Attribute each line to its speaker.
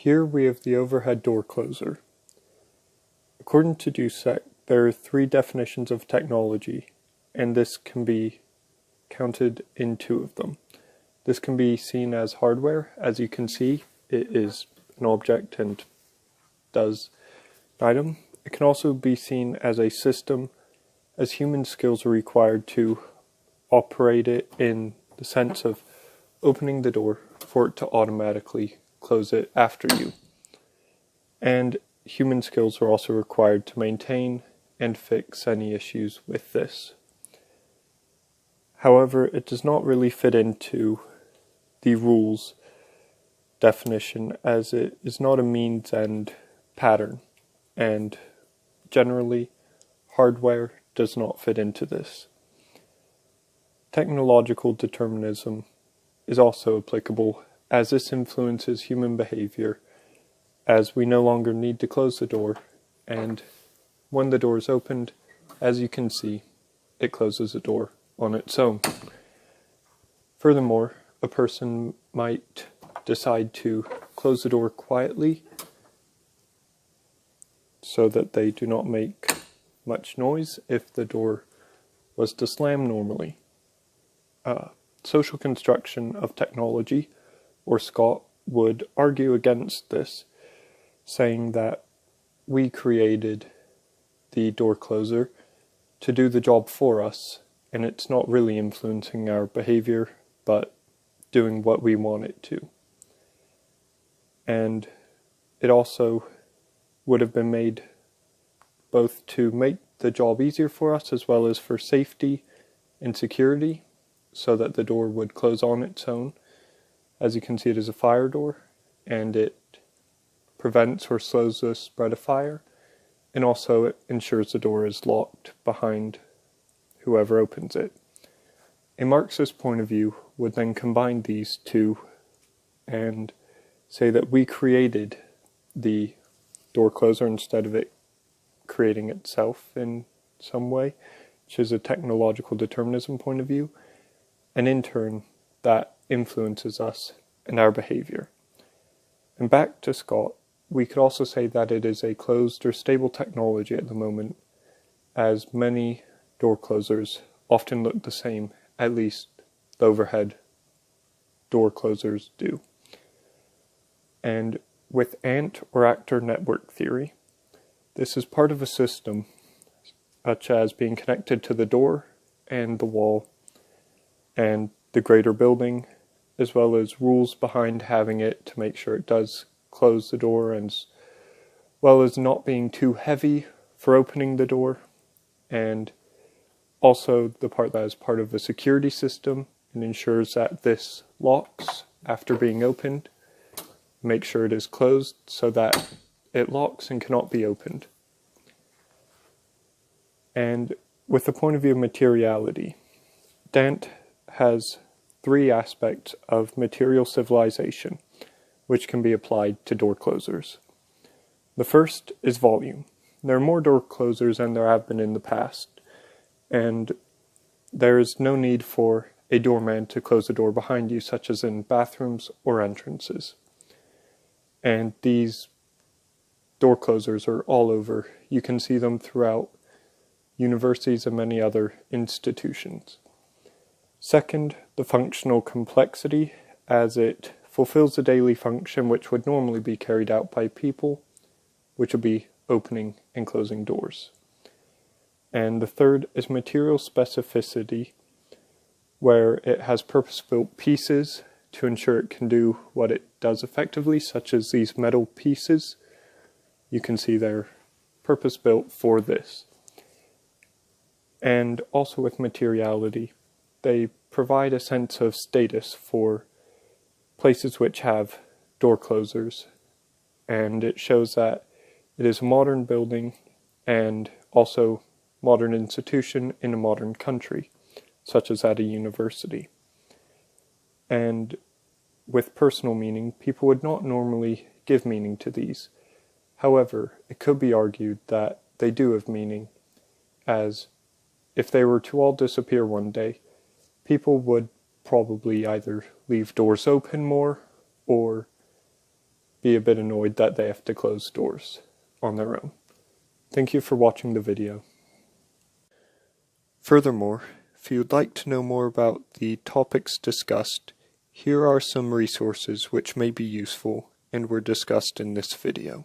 Speaker 1: Here we have the overhead door closer. According to DUSEC, there are 3 definitions of technology, and this can be counted in 2 of them. This can be seen as hardware. As you can see, it is an object and does an item. It can also be seen as a system, as human skills are required to operate it in the sense of opening the door for it to automatically close it after you. And human skills are also required to maintain and fix any issues with this. However, it does not really fit into the rules definition, as it is not a means end pattern, and generally hardware does not fit into this. Technological determinism is also applicable, as this influences human behavior, as we no longer need to close the door, and when the door is opened, as you can see, it closes the door on its own. Furthermore, a person might decide to close the door quietly so that they do not make much noise if the door was to slam normally. Social construction of technology, or Scott, would argue against this, saying that we created the door closer to do the job for us, and it's not really influencing our behavior, but doing what we want it to. And it also would have been made both to make the job easier for us as well as for safety and security, so that the door would close on its own. As you can see, it is a fire door, and it prevents or slows the spread of fire, and also it ensures the door is locked behind whoever opens it. A Marxist point of view would then combine these 2 and say that we created the door closer instead of it creating itself in some way, which is a technological determinism point of view, and in turn that influences us and our behavior. And back to Scott, we could also say that it is a closed or stable technology at the moment, as many door closers often look the same, at least the overhead door closers do. And with ant or actor network theory, this is part of a system such as being connected to the door and the wall and the greater building, as well as rules behind having it to make sure it does close the door, as well as not being too heavy for opening the door, and also the part that is part of a security system and ensures that this locks after being opened. Make sure it is closed so that it locks and cannot be opened. And with the point of view of materiality, Dant has 3 aspects of material civilization which can be applied to door closers. The first is volume. There are more door closers than there have been in the past, and there is no need for a doorman to close the door behind you, such as in bathrooms or entrances. And these door closers are all over. You can see them throughout universities and many other institutions. Second, the functional complexity, as it fulfills a daily function which would normally be carried out by people, which would be opening and closing doors. And the third is material specificity, where it has purpose-built pieces to ensure it can do what it does effectively, such as these metal pieces. You can see they're purpose-built for this. And also with materiality, they provide a sense of status for places which have door closers, and it shows that it is a modern building and also modern institution in a modern country, such as at a university. And with personal meaning, people would not normally give meaning to these. However, it could be argued that they do have meaning, as if they were to all disappear one day, people would probably either leave doors open more or be a bit annoyed that they have to close doors on their own. Thank you for watching the video. Furthermore, if you'd like to know more about the topics discussed, here are some resources which may be useful and were discussed in this video.